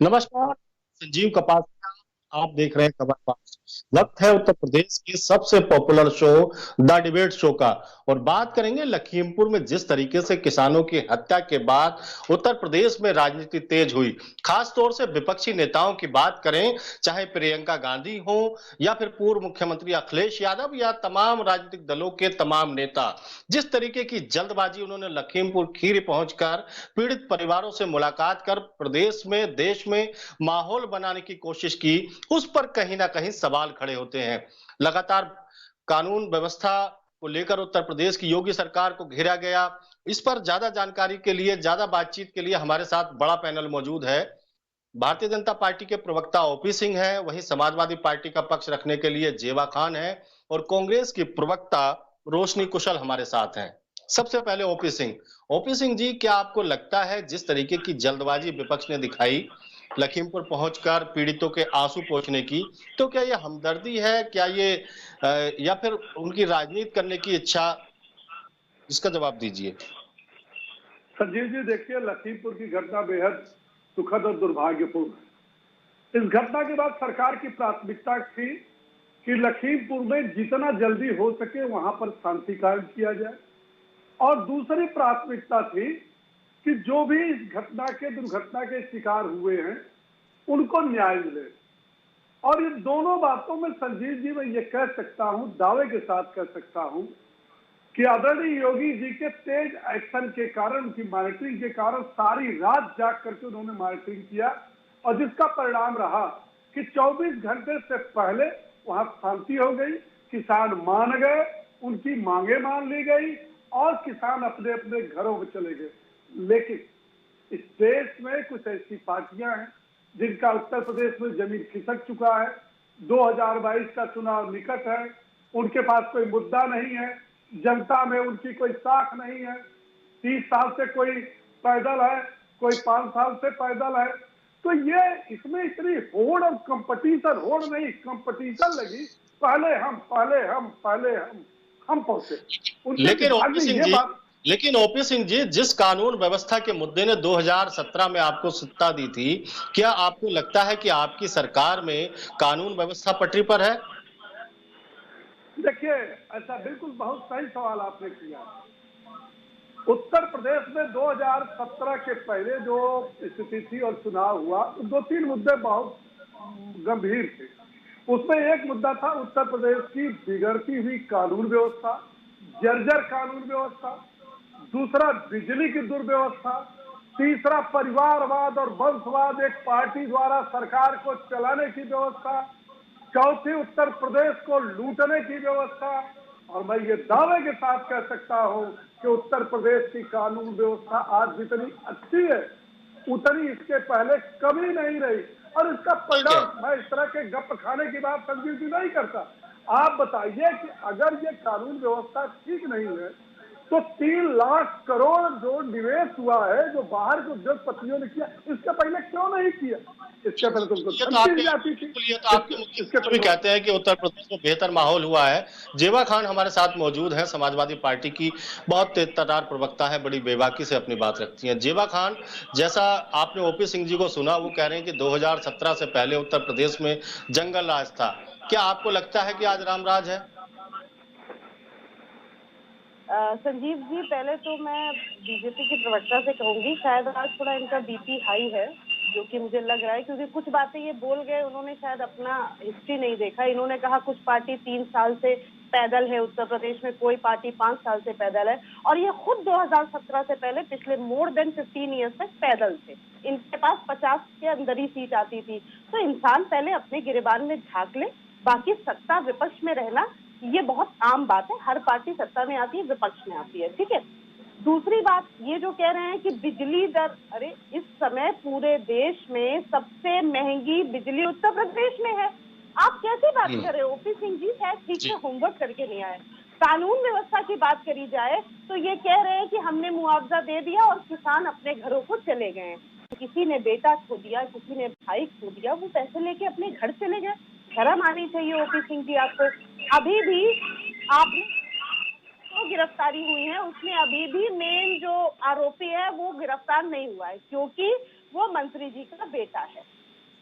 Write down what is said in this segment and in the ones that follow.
नमस्कार। संजीव कपासिया, आप देख रहे हैं खबरबाज। वक्त है उत्तर प्रदेश की सबसे popular show the debate show का। और बात करेंगे लखीमपुर में जिस तरीके से किसानों की हत्या के बाद उत्तर प्रदेश में राजनीति तेज हुई। खास तौर से विपक्षी नेताओं की बात करें, चाहे प्रियंका गांधी हो या फिर पूर्व मुख्यमंत्री अखिलेश यादव या तमाम राजनीतिक दलों के तमाम नेता, जिस तरीके की जल्दबाजी उन्होंने लखीमपुर खीरी पहुंचकर पीड़ित परिवारों से मुलाकात कर प्रदेश में देश में माहौल बनाने की कोशिश की, उस पर कहीं ना कहीं सवाल खड़े होते हैं। लगातार कानून व्यवस्था को लेकर उत्तर प्रदेश की योगी सरकार को घेरा गया। इस पर ज्यादा जानकारी के लिए, ज्यादा बातचीत के लिए हमारे साथ बड़ा पैनल मौजूद है। भारतीय जनता पार्टी के प्रवक्ता ओपी सिंह है, वहीं समाजवादी पार्टी का पक्ष रखने के लिए जेवा खान है, और कांग्रेस की प्रवक्ता रोशनी कुशल हमारे साथ हैं। सबसे पहले ओपी सिंह। ओपी सिंह जी, क्या आपको लगता है जिस तरीके की जल्दबाजी विपक्ष ने दिखाई लखीमपुर पहुंचकर पीड़ितों के आंसू पोंछने की, तो क्या ये हमदर्दी है, क्या ये या फिर उनकी राजनीति करने की इच्छा? इसका जवाब दीजिए। संजीव जी, देखिए, लखीमपुर की घटना बेहद सुखद और दुर्भाग्यपूर्ण है। इस घटना के बाद सरकार की प्राथमिकता थी कि लखीमपुर में जितना जल्दी हो सके वहां पर शांति कायम किया जाए, और दूसरी प्राथमिकता थी कि जो भी इस दुर्घटना के शिकार हुए हैं उनको न्याय मिले। और इन दोनों बातों में संजीव जी मैं ये कह सकता हूं, दावे के साथ कह सकता हूं, कि आदरणीय योगी जी के तेज एक्शन के कारण, उनकी मॉनिटरिंग के कारण, सारी रात जाग करके उन्होंने मॉनिटरिंग किया, और जिसका परिणाम रहा कि 24 घंटे से पहले वहां शांति हो गई, किसान मान गए, उनकी मांगे मान ली गई, और किसान अपने अपने घरों में चले गए। लेकिन इस देश में कुछ ऐसी पार्टियां हैं जिनका उत्तर प्रदेश में जमीन खिसक चुका है। 2022 का चुनाव निकट है, उनके पास कोई मुद्दा नहीं है, जनता में उनकी कोई साख नहीं है। 30 साल से कोई पैदल है, कोई 5 साल से पैदल है। तो ये इसमें इतनी होड़ और कंपटीशन, होड़ नहीं कंपटीशन लगी, पहले हम पहले हम पहले हम पहुंचे उनके लेकिन दिमाग ओपी में सिंह ये जी बात। लेकिन ओपी सिंह जी, जिस कानून व्यवस्था के मुद्दे ने 2017 में आपको सत्ता दी थी, क्या आपको लगता है कि आपकी सरकार में कानून व्यवस्था पटरी पर है? देखिए, ऐसा बिल्कुल बहुत सही सवाल आपने किया। उत्तर प्रदेश में 2017 के पहले जो स्थिति थी और चुनाव हुआ, तो 2-3 मुद्दे बहुत गंभीर थे। उसमें एक मुद्दा था उत्तर प्रदेश की बिगड़ती हुई कानून व्यवस्था, जर्जर कानून व्यवस्था। दूसरा, बिजली की दुर्व्यवस्था। तीसरा, परिवारवाद और वंशवाद, एक पार्टी द्वारा सरकार को चलाने की व्यवस्था। चौथी, उत्तर प्रदेश को लूटने की व्यवस्था। और मैं ये दावे के साथ कह सकता हूं कि उत्तर प्रदेश की कानून व्यवस्था आज जितनी अच्छी है उतनी इसके पहले कभी नहीं रही। और इसका ठीक है। परिणाम, मैं इस तरह के गप खाने की बात संजीव जी नहीं करता। आप बताइए कि अगर ये कानून व्यवस्था ठीक नहीं है तो 3 लाख करोड़ जो निवेश हुआ है, जो बाहर के उद्योगपतियों ने किया, इसके पहले क्यों नहीं किया? इसके पहले तो उनको ये तो धमकी दी आपके जाती थी। बिल्कुल, ये तो आपके इसके मुख्यमंत्री भी पहले कहते हैं कि उत्तर प्रदेश में बेहतर माहौल हुआ है। जेवा खान हमारे साथ मौजूद है, समाजवादी पार्टी की बहुत तेजतर्रार प्रवक्ता है, बड़ी बेबाकी से अपनी बात रखती हैं। जेवा खान, जैसा आपने ओपी सिंह जी को सुना, वो कह रहे हैं कि 2017 से पहले उत्तर प्रदेश में जंगल राज था। क्या आपको लगता है कि आज राम राज है? संजीव जी, पहले तो मैं बीजेपी की प्रवक्ता से कहूंगी, शायद आज थोड़ा इनका बीपी हाई है, जो कि मुझे लग रहा है, क्योंकि कुछ बातें ये बोल गए, उन्होंने शायद अपना हिस्ट्री नहीं देखा। इन्होंने कहा कुछ पार्टी 3 साल से पैदल है उत्तर प्रदेश में, कोई पार्टी 5 साल से पैदल है, और ये खुद 2017 से पहले पिछले मोर देन 15 ईयर्स तक पैदल थे। इनके पास 50 के अंदर ही सीट आती थी। तो इंसान पहले अपने गिरेबान में झांक ले, बाकी सत्ता विपक्ष में रहना ये बहुत आम बात है। हर पार्टी सत्ता में आती है, विपक्ष में आती है, ठीक है। दूसरी बात, ये जो कह रहे हैं कि बिजली दर, अरे इस समय पूरे देश में सबसे महंगी बिजली उत्तर प्रदेश में है। आप कैसे बात कर रहे हो ओपी सिंह जी? शायद ठीक से होमवर्क करके नहीं आए। कानून व्यवस्था की बात करी जाए तो ये कह रहे हैं कि हमने मुआवजा दे दिया और किसान अपने घरों को चले गए। किसी ने बेटा खो दिया, किसी ने भाई खो दिया, वो पैसे लेके अपने घर चले गए। शर्म आनी चाहिए ओपी सिंह जी आपको। अभी भी आपने जो गिरफ्तारी हुई है उसमें अभी भी मेन जो आरोपी है वो गिरफ्तार नहीं हुआ है, क्योंकि वो मंत्री जी का बेटा है।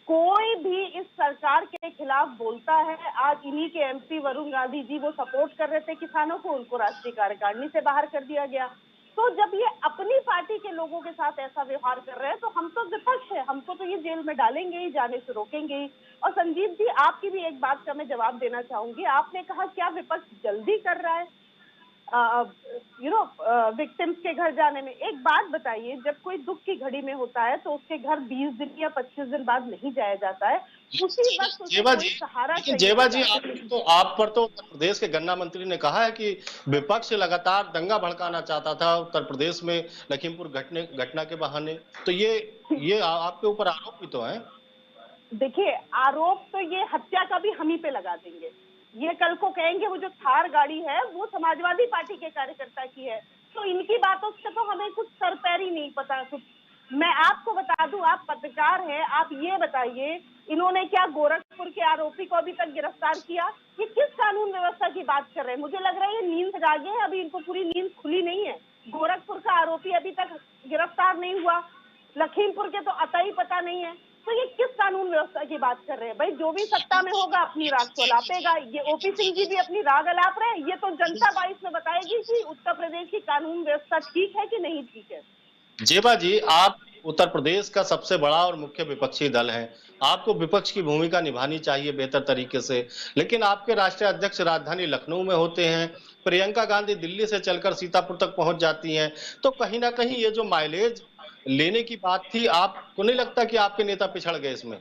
कोई भी इस सरकार के खिलाफ बोलता है, आज इन्हीं के एमपी वरुण गांधी जी वो सपोर्ट कर रहे थे किसानों को, उनको राष्ट्रीय कार्यकारिणी से बाहर कर दिया गया। तो जब ये अपनी पार्टी के लोगों के साथ ऐसा व्यवहार कर रहे हैं तो हम तो विपक्ष है, हमको तो ये जेल में डालेंगे ही, जाने से रोकेंगे ही। और संजीव जी, आपकी भी एक बात का मैं जवाब देना चाहूंगी। आपने कहा क्या विपक्ष जल्दी कर रहा है विक्टिम्स के घर जाने में। एक बात बताइए, जब कोई दुख की घड़ी में होता है तो उसके घर 20 दिन या 25 दिन बाद नहीं जाया जाता है, उसी वक्त उसे जेबा कोई जी, सहारा लेकिन चाहिए जेबा जी होता है। आप पर तो उत्तर प्रदेश के गन्ना मंत्री ने कहा है कि विपक्ष लगातार दंगा भड़काना चाहता था उत्तर प्रदेश में लखीमपुर घटना के बहाने। तो ये आपके ऊपर आरोप भी तो है। देखिए, आरोप तो ये हत्या का भी हम ही पे लगा देंगे। ये कल को कहेंगे वो जो थार गाड़ी है वो समाजवादी पार्टी के कार्यकर्ता की है। तो इनकी बातों से तो हमें कुछ सर पैर ही नहीं पता कुछ। मैं आपको बता दूं, आप पत्रकार हैं, आप ये बताइए, इन्होंने क्या गोरखपुर के आरोपी को अभी तक गिरफ्तार किया? ये किस कानून व्यवस्था की बात कर रहे हैं? मुझे लग रहा है ये नींद से जागे हैं, अभी इनको पूरी नींद खुली नहीं है। गोरखपुर का आरोपी अभी तक गिरफ्तार नहीं हुआ, लखीमपुर के तो अता ही पता नहीं है। तो ये किस कानून व्यवस्था की बात कर रहे हैं? भाई, जो भी सत्ता में होगा अपनी राग तो अलापेगा। ये ओपी सिंह जी भी अपनी राग अलाप रहे हैं। ये तो जनता 22 में बताएगी कि उत्तर प्रदेश की कानून व्यवस्था ठीक है कि नहीं ठीक है। जेबा जी, आप उत्तर प्रदेश का सबसे बड़ा और मुख्य विपक्षी दल है। आपको विपक्ष की भूमिका निभानी चाहिए बेहतर तरीके से, लेकिन आपके राष्ट्रीय अध्यक्ष राजधानी लखनऊ में होते हैं, प्रियंका गांधी दिल्ली से चलकर सीतापुर तक पहुंच जाती हैं। तो कहीं ना कहीं ये जो माइलेज लेने की बात थी, आपको नहीं लगता कि आपके नेता पिछड़ गए इसमें?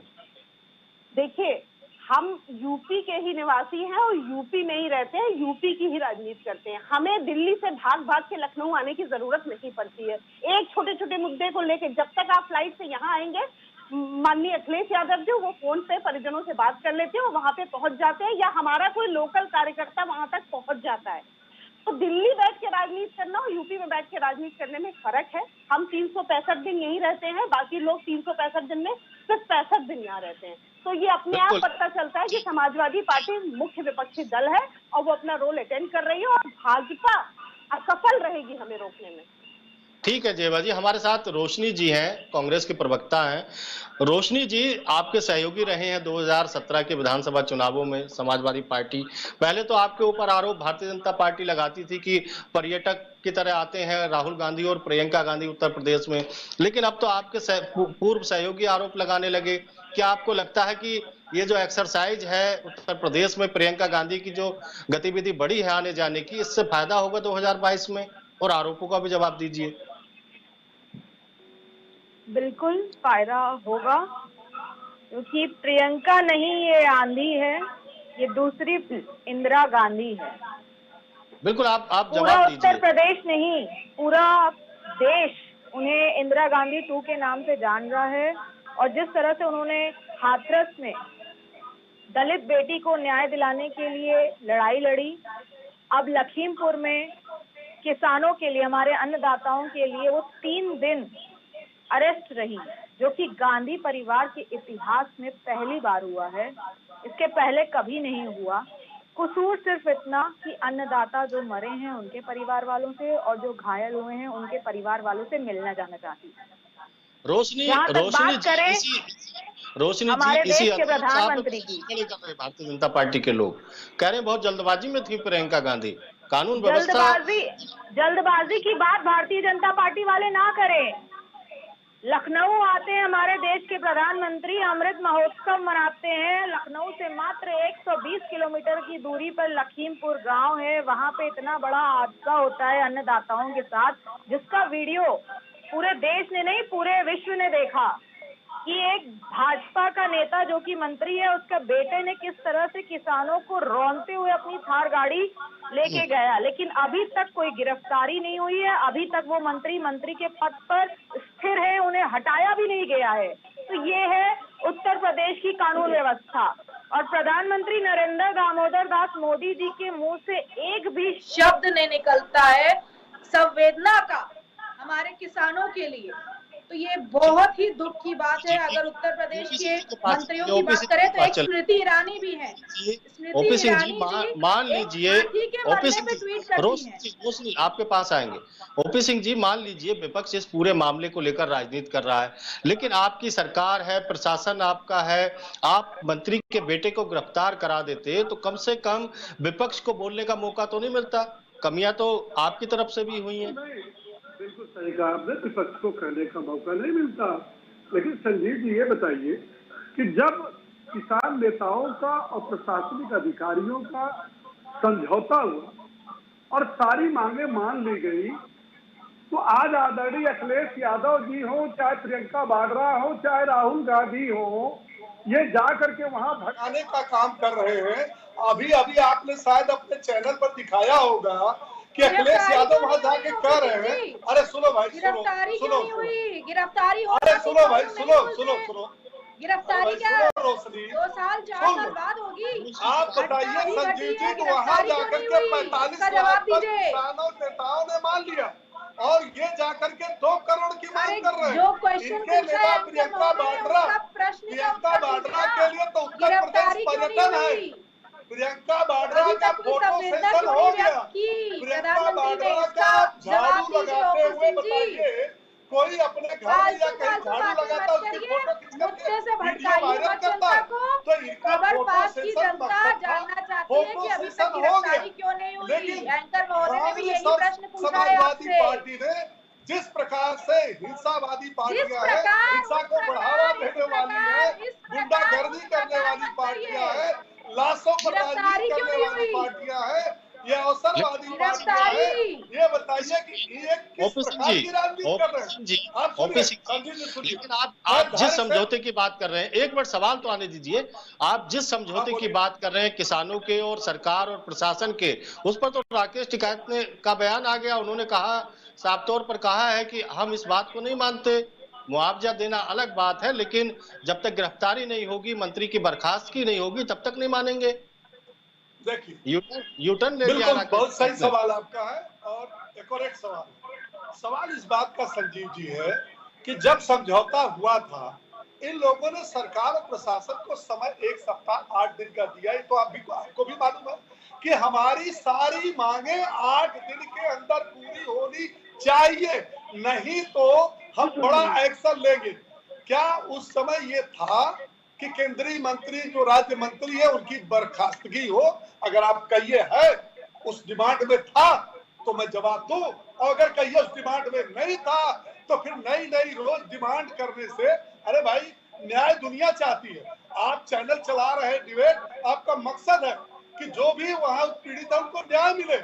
देखिए, हम यूपी के ही निवासी हैं और यूपी में ही रहते हैं, यूपी की ही राजनीति करते हैं। हमें दिल्ली से भाग भाग के लखनऊ आने की जरूरत नहीं पड़ती है। एक छोटे छोटे मुद्दे को लेकर जब तक आप फ्लाइट से यहाँ आएंगे, माननीय अखिलेश यादव जो वो फोन पे परिजनों से बात कर लेते हैं, वो वहां पे पहुंच जाते हैं, या हमारा कोई लोकल कार्यकर्ता वहां तक पहुंच जाता है। तो दिल्ली बैठ के राजनीति करना और यूपी में बैठ के राजनीति करने में फर्क है। हम 365 दिन यहीं रहते हैं, बाकी लोग 365 दिन में सिर्फ 65 दिन यहाँ रहते हैं। तो ये अपने आप पता चलता है कि समाजवादी पार्टी मुख्य विपक्षी दल है और वो अपना रोल अटेंड कर रही है, और भाजपा असफल रहेगी हमें रोकने में। ठीक है जेबा जी, हमारे साथ रोशनी जी हैं, कांग्रेस के प्रवक्ता हैं। रोशनी जी, आपके सहयोगी रहे हैं 2017 के विधानसभा चुनावों में समाजवादी पार्टी। पहले तो आपके ऊपर आरोप भारतीय जनता पार्टी लगाती थी कि पर्यटक की तरह आते हैं राहुल गांधी और प्रियंका गांधी उत्तर प्रदेश में, लेकिन अब तो आपके पूर्व सहयोगी आरोप लगाने लगे। क्या आपको लगता है कि ये जो एक्सरसाइज है उत्तर प्रदेश में प्रियंका गांधी की जो गतिविधि बढ़ी है आने जाने की, इससे फायदा होगा 2022 में? और आरोपों का भी जवाब दीजिए। बिल्कुल फायदा होगा, क्योंकि प्रियंका नहीं ये आंधी है, ये दूसरी इंदिरा गांधी है। बिल्कुल, आप पूरा जवाब उत्तर दीजिए। प्रदेश नहीं, पूरा देश उन्हें इंदिरा गांधी 2 के नाम से जान रहा है। और जिस तरह से उन्होंने हाथरस में दलित बेटी को न्याय दिलाने के लिए लड़ाई लड़ी, अब लखीमपुर में किसानों के लिए, हमारे अन्नदाताओं के लिए वो 3 दिन अरेस्ट रही, जो कि गांधी परिवार के इतिहास में पहली बार हुआ है। इसके पहले कभी नहीं हुआ। कसूर सिर्फ इतना कि अन्नदाता जो मरे हैं उनके परिवार वालों से, और जो घायल हुए हैं उनके परिवार वालों से मिलना जाना चाहती है। रोशनी बात करें हमारे देश के प्रधानमंत्री की, भारतीय जनता पार्टी के लोग कह रहे हैं बहुत जल्दबाजी में थी प्रियंका गांधी, कानून व्यवस्था। जल्दबाजी की बात भारतीय जनता पार्टी वाले ना करें। लखनऊ आते हैं हमारे देश के प्रधानमंत्री, अमृत महोत्सव मनाते हैं। लखनऊ से मात्र 120 किलोमीटर की दूरी पर लखीमपुर गांव है, वहां पे इतना बड़ा हादसा होता है अन्नदाताओं के साथ, जिसका वीडियो पूरे देश ने नहीं पूरे विश्व ने देखा कि एक भाजपा का नेता जो कि मंत्री है, उसका बेटे ने किस तरह से किसानों को रौंदते हुए अपनी थार गाड़ी लेके गया। लेकिन अभी तक कोई गिरफ्तारी नहीं हुई है, अभी तक वो मंत्री के पद पर स्थिर है, उन्हें हटाया भी नहीं गया है। तो ये है उत्तर प्रदेश की कानून व्यवस्था। और प्रधानमंत्री नरेंद्र दामोदर दास मोदी जी के मुंह से एक भी शब्द नहीं निकलता है संवेदना का हमारे किसानों के लिए, तो ये बहुत ही दुख की बात है। अगर उत्तर प्रदेश के मंत्रियों की बात करें तो एक स्मृति ईरानी भी है। स्मृति ओपी सिंह जी ईरानी जी मान एक लीजिए, हाथी के ओपी मरने सिंह पे जी, ट्वीट करती हैं। रोशनी आपके पास आएंगे। ओपी सिंह जी, मान लीजिए विपक्ष इस पूरे मामले को लेकर राजनीति कर रहा है, लेकिन आपकी सरकार है, प्रशासन आपका है, आप मंत्री के बेटे को गिरफ्तार करा देते तो कम से कम विपक्ष को बोलने का मौका तो नहीं मिलता। कमियां तो आपकी तरफ से भी हुई हैं। नहीं, बिल्कुल सही कहा आपने, विपक्ष को कहने का मौका नहीं मिलता। लेकिन संजीव जी ये बताइए कि जब किसान नेताओं का और प्रशासनिक अधिकारियों का समझौता हुआ और सारी मांगे मान ली गई, तो आज आदरणीय अखिलेश यादव जी हो, चाहे प्रियंका वाड्रा हो, चाहे राहुल गांधी हो, ये जा करके वहां भगाने का काम कर रहे हैं। अभी अभी आपने शायद अपने चैनल पर दिखाया होगा कि अखिलेश यादव वहां जाके कह रहे हैं, अरे सुनो भाई, गिरफ्तारी क्यों नहीं हुई? गिरफ्तारी हो, अरे सुनो भाई, सुनो गिरफ्तारी क्या रोशनी 2 साल 4 साल बाद होगी? आप बताइए संजीव जी, तो वहां जाकर के 45 लाख किसानों नेताओं ने मान लिया और ये जाकर के 2 करोड़ की मांग कर रहे हैं। इनके नेता प्रियंका वाड्रा के लिए तो उत्तर प्रदेश पर्यटन है। प्रियंका वाड्रा का फोटो सेशन हो गया। प्रियंका वाड्रा का झाड़ू लगाते हुए बताइए, कोई अपने घर में या कहीं झाड़ू लगाता उसकी फोटो खींच करके वीडियो वायरल करता है, तो इनका फोटो सेशन जानना चाहती है कि अभी तक गिरफ्तारी क्यों नहीं हुई? एंकर महोदय ने भी यही प्रश्न पूछा है आपसे। पार्टी ने जिस प्रकार से हिंसावादी पार्टियां हैं, हिंसा को बढ़ावा देने वाली है, गुंडागर्दी करने वाली पार्टियां हैं, लाशों पर राजनीति करने वाली पार्टियां हैं, ये अवसरवादी पार्टियां हैं, ये बताइए कि ये किस प्रकार की राजनीति कर रहे हैं? आप सुनिए, लेकिन आप जिस समझौते की बात कर रहे हैं, एक बार सवाल तो आने दीजिए। आप जिस समझौते की बात कर रहे हैं किसानों के और सरकार और प्रशासन के, उस पर तो राकेश टिकैत ने का बयान आ गया। उन्होंने कहा, साफ तौर पर कहा है कि हम इस बात को नहीं मानते, मुआवजा देना अलग बात है, लेकिन जब तक गिरफ्तारी नहीं होगी, मंत्री की बर्खास्तगी नहीं होगी, तब तक नहीं मानेंगे। देखिए, यूटर्न ले लिया। बहुत सही सवाल आपका है और एक और एक सवाल इस बात का संजीव जी है कि जब समझौता हुआ था, इन लोगों ने सरकार और प्रशासन को समय 1 सप्ताह 8 दिन का दिया। तो आपको भी मालूम है कि हमारी सारी मांगे 8 दिन के अंदर पूरी होनी चाहिए, नहीं तो हम बड़ा एक्शन लेंगे। क्या उस समय ये था कि केंद्रीय मंत्री जो राज्य मंत्री है उनकी बर्खास्तगी हो? अगर आप कहिए है उस डिमांड में था तो मैं जवाब दूं, और अगर कहिए उस डिमांड में नहीं था तो फिर नई रोज डिमांड करने से, अरे भाई न्याय दुनिया चाहती है। आप चैनल चला रहे हैं डिबेट, आपका मकसद है कि जो भी वहां पीड़ित है उनको न्याय मिले,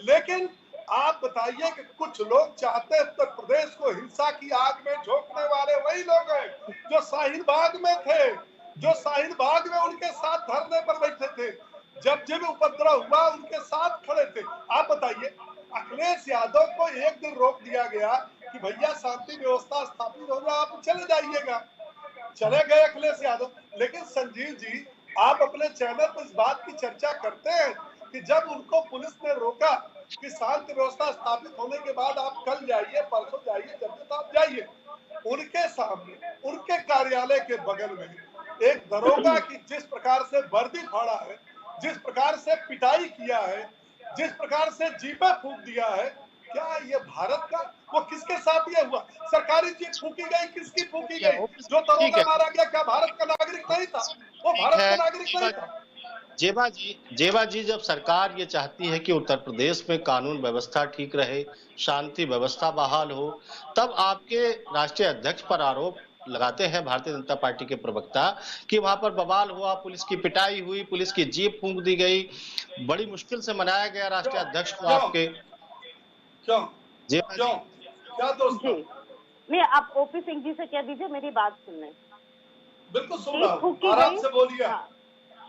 लेकिन आप बताइए कि कुछ लोग चाहते हैं उत्तर प्रदेश को हिंसा की आग में झोंकने वाले वही लोग हैं जो शाहीन बाग में थे, जो शाहीन बाग में उनके साथ धरने पर बैठे थे, जब उपद्रव हुआ उनके साथ खड़े थे। आप बताइए, अखिलेश यादव को एक दिन रोक दिया गया कि भैया शांति व्यवस्था स्थापित हो जाए, आप चले जाइएगा, चले गए अखिलेश यादव। लेकिन संजीव जी, आप अपने चैनल पर इस बात की चर्चा करते हैं कि जब उनको पुलिस ने रोका कि शांति व्यवस्था स्थापित होने के बाद आप कल जाइए, परसों जाइए, जब आप जाइए, उनके सामने उनके कार्यालय के बगल में एक दरोगा की जिस प्रकार से वर्दी फाड़ा है, जिस प्रकार से पिटाई किया है, जिस प्रकार से जीपे फूंक दिया है, क्या ये भारत का? वो किसके साथ ये हुआ? सरकारी जीप फूंकी गई, किसकी फूंकी गई? जो दरोगा मारा गया क्या भारत का नागरिक नहीं था? वो भारत का नागरिक नहीं था। जेबा जी, जब सरकार ये चाहती है कि उत्तर प्रदेश में कानून व्यवस्था ठीक रहे, शांति व्यवस्था बहाल हो, तब आपके राष्ट्रीय अध्यक्ष पर आरोप लगाते हैं भारतीय जनता पार्टी के प्रवक्ता कि वहां पर बवाल हुआ, पुलिस की पिटाई हुई, पुलिस की जीप फूंक दी गई, बड़ी मुश्किल से मनाया गया राष्ट्रीय अध्यक्ष को आपके। क्या दोस्त? नहीं, आप ओपी सिंह जी से कह दीजिए मेरी बात सुनने। बिल्कुल सुन रहा हूं, आराम से बोलिए।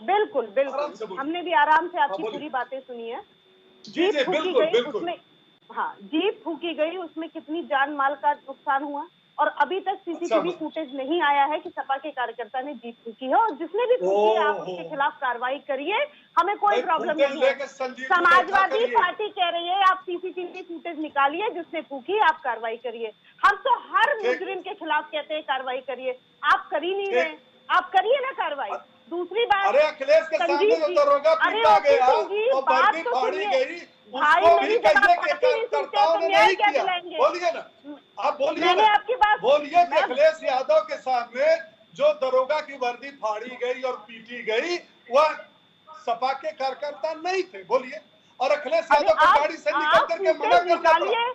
बिल्कुल बिल्कुल, हमने भी आराम से आपकी पूरी बातें सुनी है। जीप फूकी गई, उसमें जीप फूकी गई, उसमें कितनी जान माल का नुकसान हुआ? और अभी तक सीसीटीवी फुटेज नहीं आया है कि सपा के कार्यकर्ता ने जीत फूकी है। और जिसने भी फूकी है आप उसके खिलाफ कार्रवाई करिए, हमें कोई प्रॉब्लम नहीं है। समाजवादी पार्टी कह रही है आप सीसीटीवी फुटेज निकालिए, जिसने फूकी आप कार्रवाई करिए। हम तो हर मुजरिम के खिलाफ कहते हैं कार्रवाई करिए, आप कर ही नहीं रहे, आप करिए ना कार्रवाई। दूसरी बात, अरे अखिलेश के सामने जो दरोगा पीटा गया और वर्दी फाड़ी गई, उसको भी कहिए कि कार्यकर्ताओं ने नहीं किया। बोलिए ना, आप बोलिए, मैंने आपकी बात बोलिए कि अखिलेश यादव के सामने जो दरोगा की वर्दी फाड़ी गई और पीटी गई वह सपा के कार्यकर्ता नहीं थे। बोलिए, और अखिलेश यादव को गाड़ी से निकल करके मना करना पड़ा।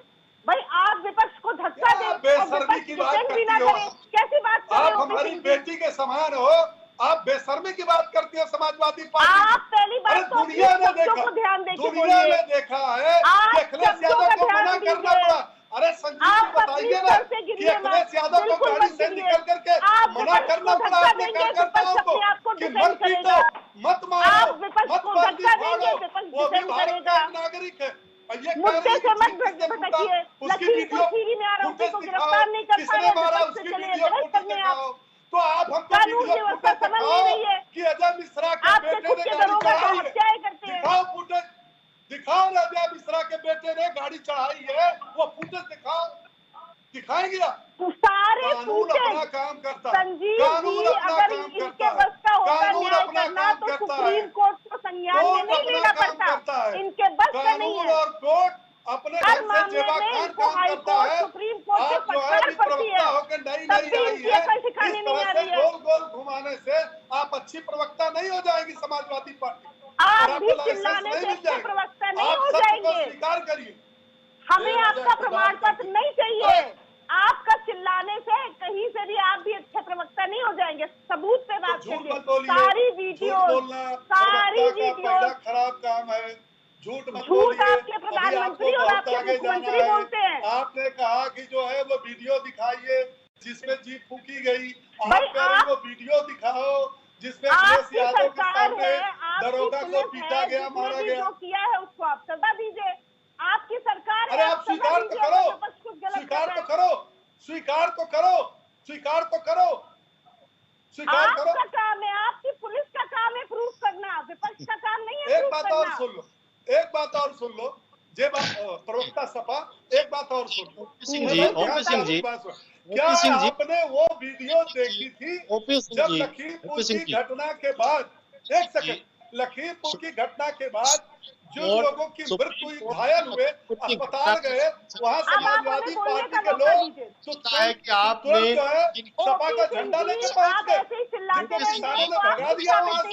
भाई आप विपक्ष को धक्का दें, बेशर्मी की बात करती हो, कैसी बात? आप हमारी बेटी के समान हो, आप बेशर्मी की बात करती हो समाजवादी पार्टी। आप पहली बात तो दुनिया ने देखा, दुनिया ने देखा है कि अखिलेश यादव को मना करना पड़ा। अरे संजीव जी बताइए ना कि अखिलेश यादव को गाड़ी से निकल करके मना करना पड़ा अपने कार्यकर्ताओं को कि मत पीटो, मत मारो, मत वर्दी फाड़ो, वो भी भारत का एक नागरिक है। मुद्दे से मत भटकिए। उसकी वीडियो फुटेज दिखाओ, किसने मारा उसकी वीडियो फुटेज दिखाओ। तो आप हमको वीडियो फुटेज दिखाओ कि अजय मिश्रा के बेटे ने गाड़ी चढ़ाई है, दिखाओ फुटेज, दिखाओ ना अजय मिश्रा के बेटे ने गाड़ी चढ़ाई है, वो फुटेज दिखाओ, दिखाएंगे आप? सारे कानून अपना काम करता है, कानून अपना काम करता है, कानून अपना काम करता है, सुप्रीम कोर्ट को संज्ञान में नहीं लेना पड़ता है, इनके बस का नहीं है। और कोर्ट अपने घर से जेबा खान काम करता है। सुप्रीम कोर्ट आप जो है प्रवक्ता होकर नई आई है, इस तरह से गोल गोल घुमाने से आप अच्छी प्रवक्ता नहीं हो जाएगी समाजवादी पार्टी। आप भी चिल्लाने से अच्छे प्रवक्ता नहीं हो जाएंगे। स्वीकार करिए, हमें आपका प्रमाण पत्र नहीं चाहिए। आपका चिल्लाने से कहीं से भी आप भी अच्छे प्रवक्ता नहीं हो जाएंगे। सबूत पे बात करिए। सारी वीडियो, सारी वीडियो खराब काम है, झूठ मत झूठ बोलिए। आपके प्रधानमंत्री और आपके मुख्यमंत्री बोलते हैं। आपने कहा कि जो है वो वीडियो दिखाइए जिसमें जीप फूकी गई, आप वो वीडियो दिखाओ जिसमें अखिलेश यादव के सामने दरोगा को पीटा गया, मारा गया। जो किया है उसको आप सजा दीजिए। आपकी सरकार अरे आप स्वीकार तो करो, स्वीकार तो करो, स्वीकार तो करो, स्वीकार तो करो, स्वीकार करो। आपका काम है, आपकी पुलिस का काम है प्रूफ करना, विपक्ष का काम नहीं है। एक बात और सुन लो, एक बात और सुन लो, जे प्रवक्ता सपा, एक बात और सुन लो। सिंह जी, क्या आपने वो वीडियो देखी थी जब लखीमपुर की घटना के बाद, एक सेकंड, लखीमपुर की घटना के बाद जो लोगों की मृत्यु हुई, घायल हुए, अस्पताल गए, वहाँ समाजवादी पार्टी के लोग है कि आपने सपा का झंडा लेके पहुंच गए, जिनको किसानों ने भगा दिया वहाँ से।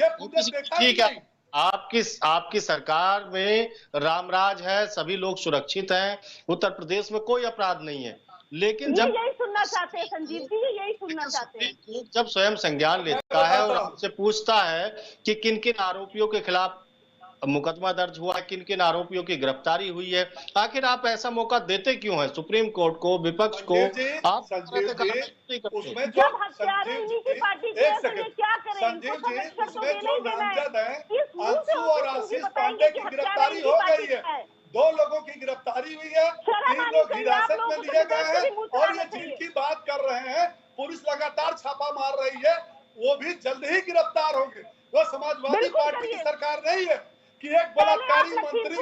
ये फुटेज देखा ठीक है, आपकी सरकार में रामराज है, सभी लोग सुरक्षित हैं, उत्तर प्रदेश में कोई अपराध नहीं है। लेकिन जब यही सुनना चाहते हैं संजीव जी, यही सुनना चाहते हैं। जब स्वयं संज्ञान लेता है और आपसे पूछता है कि किन किन आरोपियों के खिलाफ मुकदमा दर्ज हुआ, किन किन आरोपियों की गिरफ्तारी हुई है, आखिर आप ऐसा मौका देते क्यों हैं सुप्रीम कोर्ट को, विपक्ष को? आप उसमें जो नामजद है अंशु और आशीष पांडे की गिरफ्तारी हो गई है, 2 लोगों की गिरफ्तारी हुई है, 3 लोग हिरासत में लिए गए हैं, और ये जिनकी बात कर रहे हैं पुलिस लगातार छापा मार रही है, वो भी जल्द ही गिरफ्तार होंगे। वो समाजवादी पार्टी की सरकार नहीं है कि एक बलात्कारी मंत्री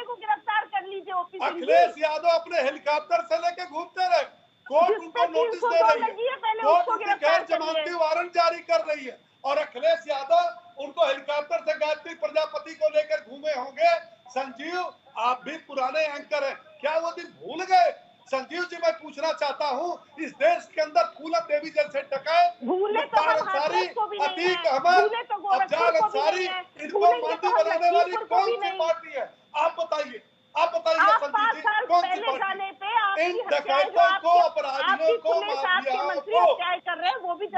को गिरफ्तार कर लीजिए। अखिलेश यादव अपने हेलीकॉप्टर से लेके घूमते रहे, कोर्ट उनको नोटिस दे रही है, कोर्ट उनकी गैर जमानती वारंट जारी कर रही है, और अखिलेश यादव उनको हेलीकॉप्टर से गायत्री प्रजापति को लेकर घूमे होंगे। संजीव, आप भी पुराने एंकर हैं, क्या वो दिन भूल गए? संजीव जी, मैं पूछना चाहता हूँ, इस देश के अंदर फूलन देवी जैसे डकैत, मुख्तार अंसारी, अतीक अहमद, अफजाल अंसारी, इनको मंत्री बनाने वाली कौन सी पार्टी है? आप बताइए, आप बताइए संजीव जी, कौन सी पार्टी? इन डकैतों को, अपराधियों को, माफियाओं को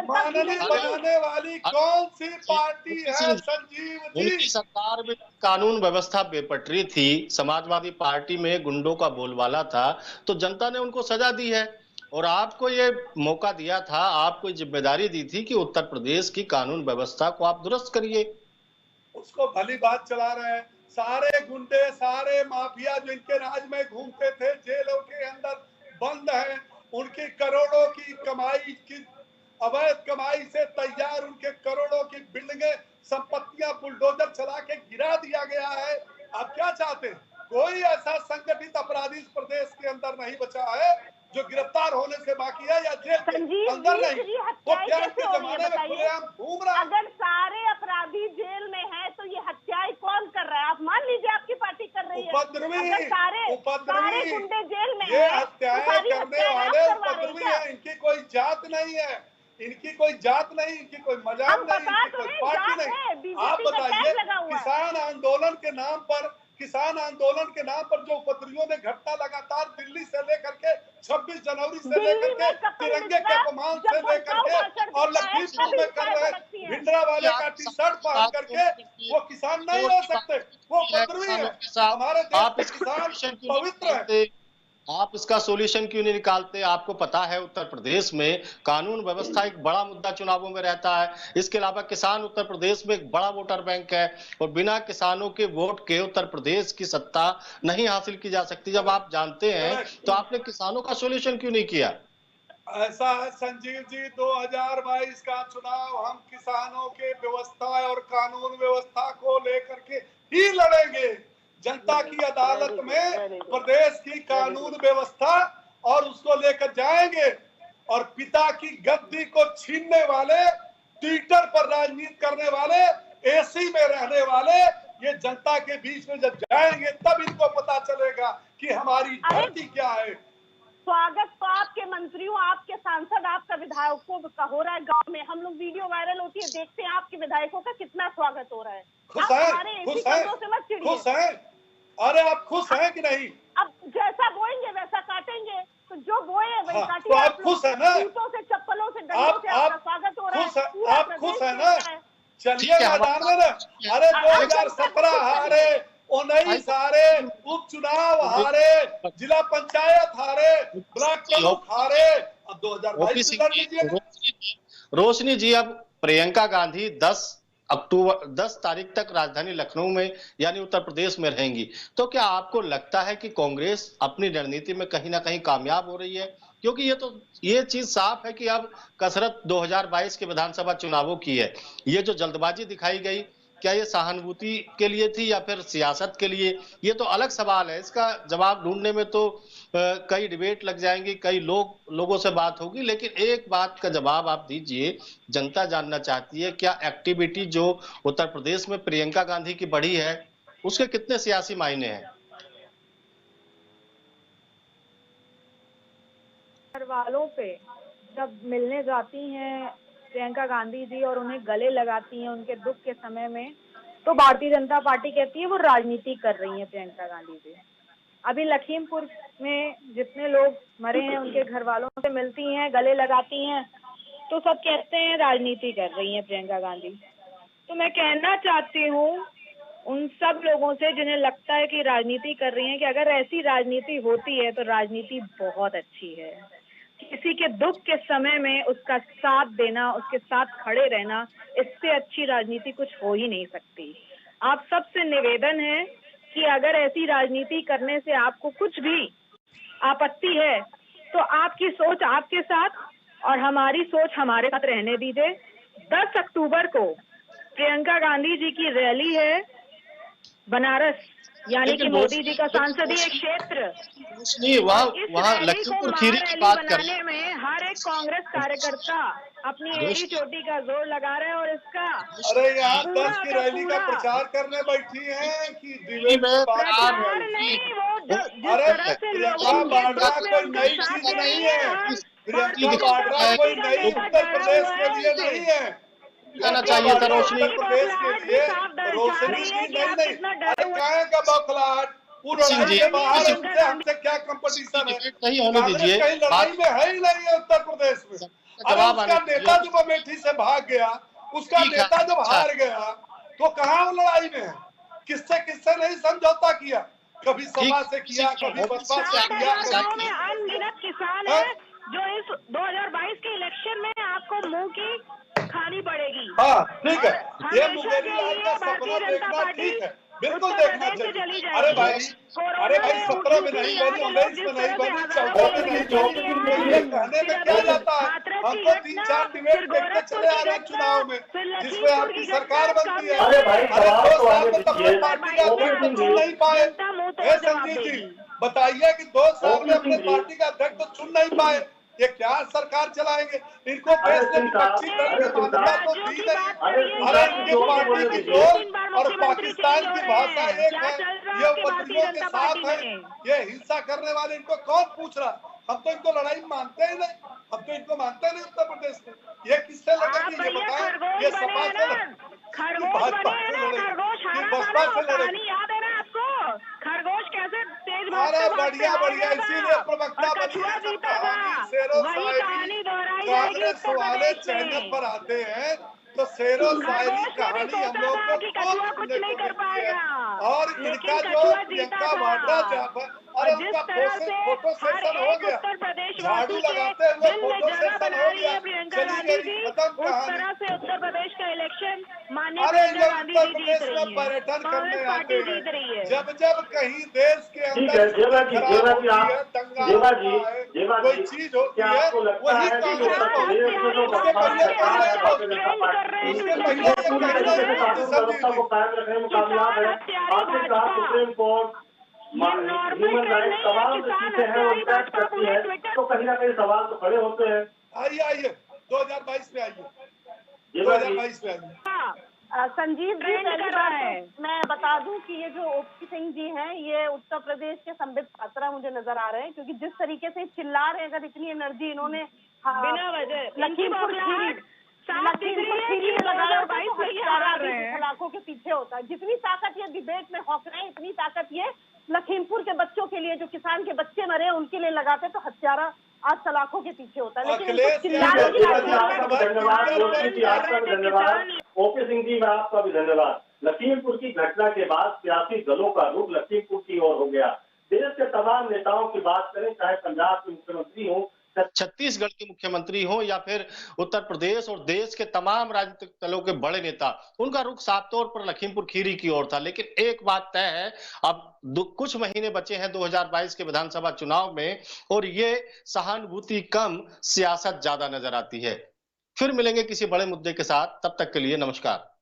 माननीय बनाने वाली कौन सी पार्टी है संजीव जी? उनकी सरकार में कानून व्यवस्था बेपटरी थी, समाजवादी पार्टी में गुंडों का बोलबाला था, तो जनता ने उनको सजा दी है, और आपको ये मौका दिया था, आपको जिम्मेदारी दी थी कि उत्तर प्रदेश की कानून व्यवस्था को आप दुरुस्त करिए। उसको भली बात चला रहे हैं, सारे गुंडे, सारे माफिया जो इनके राज में घूमते थे, जेलों के अंदर बंद हैं, उनकी करोड़ों की कमाई की अवैध कमाई से तैयार उनके करोड़ों की बिल्डिंगें, संपत्तियां बुलडोजर चला के गिरा दिया गया है। आप क्या चाहते हैं? कोई ऐसा संगठित अपराधी इस प्रदेश के अंदर नहीं बचा है जो गिरफ्तार होने से बाकी है या जेल के अंदर नहीं। वो क्या के जमाने में खुलेआम घूम रहा है? अगर सारे अपराधी जेल में हैं तो ये हत्याएं कौन कर रहा है? आप मान लीजिए आपकी पार्टी कर रही है। सारे गुंडे जेल में ये हत्याएं करने वाले उपद्रवी हैं। इनकी कोई जात नहीं है, इनकी कोई जात नहीं, इनकी कोई मजाक नहीं, इनकी कोई पार्टी नहीं। आप बताइए, किसान आंदोलन के नाम पर जो उपद्रवियों ने घटना लगातार दिल्ली से लेकर के 26 जनवरी से लेकर के तिरंगे के अपमान से लेकर के और लखीमपुर में कर रहे भिंडरा वाले का टी शर्ट पहन करके, वो किसान नहीं हो सकते, वो उपद्रवी है। हमारे देश के किसान पवित्र है। आप इसका सॉल्यूशन क्यों नहीं निकालते? आपको पता है उत्तर प्रदेश में कानून व्यवस्था एक बड़ा मुद्दा चुनावों में रहता है। इसके अलावा किसान उत्तर प्रदेश में एक बड़ा वोटर बैंक है और बिना किसानों के वोट के उत्तर प्रदेश की सत्ता नहीं हासिल की जा सकती। जब आप जानते हैं तो आपने किसानों का सॉल्यूशन क्यों नहीं किया? ऐसा है संजीव जी, 2022 का चुनाव हम किसानों के व्यवस्था और कानून व्यवस्था को लेकर के ही लड़ेंगे। जनता की अदालत में प्रदेश की कानून व्यवस्था और उसको लेकर जाएंगे। और पिता की गद्दी को छीनने वाले, ट्विटर पर राजनीति करने वाले, एसी में रहने वाले ये जनता के बीच में जब जाएंगे तब इनको पता चलेगा कि हमारी धरती क्या है। स्वागत तो आपके मंत्रियों, आपके सांसद, आपका विधायकों का हो रहा है गांव में। हम लोग वीडियो वायरल होती है, देखते हैं आपके विधायकों का कितना स्वागत हो रहा है। खुश है? अरे आप खुश हैं कि नहीं? अब जैसा बोएंगे वैसा काटेंगे, तो जो बोए वही काटेंगे। तो आप खुश है ना? जूतों से, चप्पलों से, डंडों से आपका स्वागत हो रहा है। आप खुश है ना? चलिए मैदान में ना। अरे 2017 हारे, 19 हारे, उपचुनाव हारे, जिला पंचायत हारे, ब्लॉक प्रमुख हारे, अब 2022 में कर लीजिए। रोशनी जी, अब प्रियंका गांधी 10 तारीख तक राजधानी लखनऊ में यानी उत्तर प्रदेश में रहेंगी, तो क्या आपको लगता है कि कांग्रेस अपनी रणनीति में कहीं ना कहीं कामयाब हो रही है? क्योंकि ये चीज साफ है कि अब कसरत 2022 के विधानसभा चुनावों की है। ये जो जल्दबाजी दिखाई गई, क्या ये सहानुभूति के लिए थी या फिर सियासत के लिए, ये तो अलग सवाल है। इसका जवाब ढूंढने में तो कई डिबेट लग जाएंगे, कई लोगों से बात होगी, लेकिन एक बात का जवाब आप दीजिए। जनता जानना चाहती है, क्या एक्टिविटी जो उत्तर प्रदेश में प्रियंका गांधी की बढ़ी है उसके कितने सियासी मायने हैं? घर वालों पे जब मिलने जाती हैं प्रियंका गांधी जी और उन्हें गले लगाती हैं उनके दुख के समय में, तो भारतीय जनता पार्टी कहती है वो राजनीति कर रही हैं प्रियंका गांधी जी। अभी लखीमपुर में जितने लोग मरे हैं उनके घर वालों से मिलती हैं, गले लगाती हैं, तो सब कहते हैं राजनीति कर रही हैं प्रियंका गांधी। तो मैं कहना चाहती हूँ उन सब लोगों से जिन्हें लगता है कि राजनीति कर रही हैं कि अगर ऐसी राजनीति होती है तो राजनीति बहुत अच्छी है। किसी के दुख के समय में उसका साथ देना, उसके साथ खड़े रहना, इससे अच्छी राजनीति कुछ हो ही नहीं सकती। आप सबसे निवेदन है कि अगर ऐसी राजनीति करने से आपको कुछ भी आपत्ति है तो आपकी सोच आपके साथ और हमारी सोच हमारे साथ रहने दीजिए। 10 अक्टूबर को प्रियंका गांधी जी की रैली है बनारस, यानी कि मोदी जी का संसदीय क्षेत्र। वहाँ लखीमपुर खीरी की बात बनाने में हर एक कांग्रेस कार्यकर्ता अपनी एड़ी चोटी का जोर लगा रहे हैं और इसका अरे यहाँ 10 की रैली का प्रचार करने बैठी है कि डिबेट में प्रचार नहीं, वो जिस तरह से प्रियंका वाड्रा कोई नई चीज नहीं है। प्रियंका वाड्रा कोई नई उत्तर प्रदेश के लिए नहीं है। कहना चाहिए था रोशनी। उत्तर प्रदेश के लिए रोशनी नहीं। अरे क्या का बौखलाहट, पूरा राज्य के बाहर हमसे क्या कंपटीशन है? नहीं होने दीजिए, कहीं लड़ाई में है ही नहीं है उत्तर प्रदेश में। अरे उसका नेता जब अमेठी से भाग गया, उसका नेता जब हार गया तो कहाँ वो लड़ाई में है? किससे नहीं समझौता किया? कभी सभा से किया, कभी बसपा से किया। अनगिनत किसान है जो इस 2022 के इलेक्शन में आपको मुंह की खानी पड़ेगी। हाँ ठीक है, ये मुंगेरी लाल का सपना देखना ठीक है, बिल्कुल उत्तर देखना प्रदेश से चली चाहिए। अरे जाएगी। भाई 17 में नहीं बनी, 19 में नहीं बनी, 14 में नहीं बनी, तो ये कहने में क्या जाता है? हम तो 3-4 डिबेट देखते चले आ रहे हैं चुनाव में, जिसमें आपकी सरकार बनती है। अरे भाई अरे सवाल 2 तो साल आगे में तो अपने दीजिए। पार्टी का अध्यक्ष तो चुन नहीं पाए। ए संजीव जी बताइए कि 2 साल में अपने पार्टी का अध्यक्ष तो चुन नहीं पाए, ये क्या सरकार चलाएंगे? इनको देश ने विपक्षी दल की मान्यता तो दी नहीं। अरे इनकी पार्टी की डोर और पाकिस्तान की भाषा एक है, ये उपद्रवियों के साथ है, ये हिंसा करने वाले इनको कौन पूछ रहा? हम तो इनको लड़ाई मानते ही नहीं, हम तो इनको मानते नहीं उत्तर प्रदेश में। ये किससे लड़ेगी ये बताएं? ये सपा से भाजपा से लड़ेगी, बसपा से लड़ेगी। याद है ना आपको खरगोश कैसे तेज अरे बढ़िया बढ़िया, इसीलिए प्रवक्ता बनी है। जब कहानी शेरो शायरी कांग्रेस वाले चैनल पर आते हैं तो शेरो शायरी कहानी हम लोग को बहुत सुनने को मिलती है। और इनका जो प्रियंका वाड्रा जब अरे उनका फोटो सेशन हो गया, झाड़ू लगाते हुए फोटो सेशन हो गया, चली गई खत्म कहानी। उत्तर प्रदेश का इलेक्शन अरे ये उत्तर प्रदेश में पर्यटन करने आते हैं, जब जब कहीं देश के अंदर खराब होती है, दंगा होता है, कोई चीज होती है, वही Congress supreme court human rights तमाम जो चीजें हैं वो इम्पैक्ट करती है, तो कहीं ना कहीं सवाल तो खड़े होते हैं। आइए 2022 में आइए, 2022 में आइए। संजीव जी पहली बात तो मैं बता दूं कि ये जो ओपी सिंह जी हैं ये उत्तर प्रदेश के संबित पात्रा मुझे नजर आ रहे हैं, क्योंकि जिस तरीके से चिल्ला रहे हैं, अगर इतनी एनर्जी इन्होंने बिना वजह लखीमपुर सलाखों के पीछे होता है। जितनी ताकत ये डिबेट में हौक रहे हैं, इतनी ताकत ये लखीमपुर के बच्चों के लिए, जो किसान के बच्चे मरे उनके लिए लगाते, तो हत्यारा आज सलाखों के पीछे होता है। लेकिन धन्यवाद ओपी सिंह जी, मैं आपका भी धन्यवाद। लखीमपुर की घटना के बाद सियासी दलों का रुख लखीमपुर की ओर हो गया। देश के तमाम नेताओं की बात करें, चाहे पंजाब के मुख्यमंत्री हो, छत्तीसगढ़ के मुख्यमंत्री हो या फिर उत्तर प्रदेश और देश के तमाम राजनीतिक दलों के बड़े नेता, उनका रुख साफ तौर पर लखीमपुर खीरी की ओर था। लेकिन एक बात तय है, अब कुछ महीने बचे हैं 2022 के विधानसभा चुनाव में, और ये सहानुभूति कम, सियासत ज्यादा नजर आती है। फिर मिलेंगे किसी बड़े मुद्दे के साथ, तब तक के लिए नमस्कार।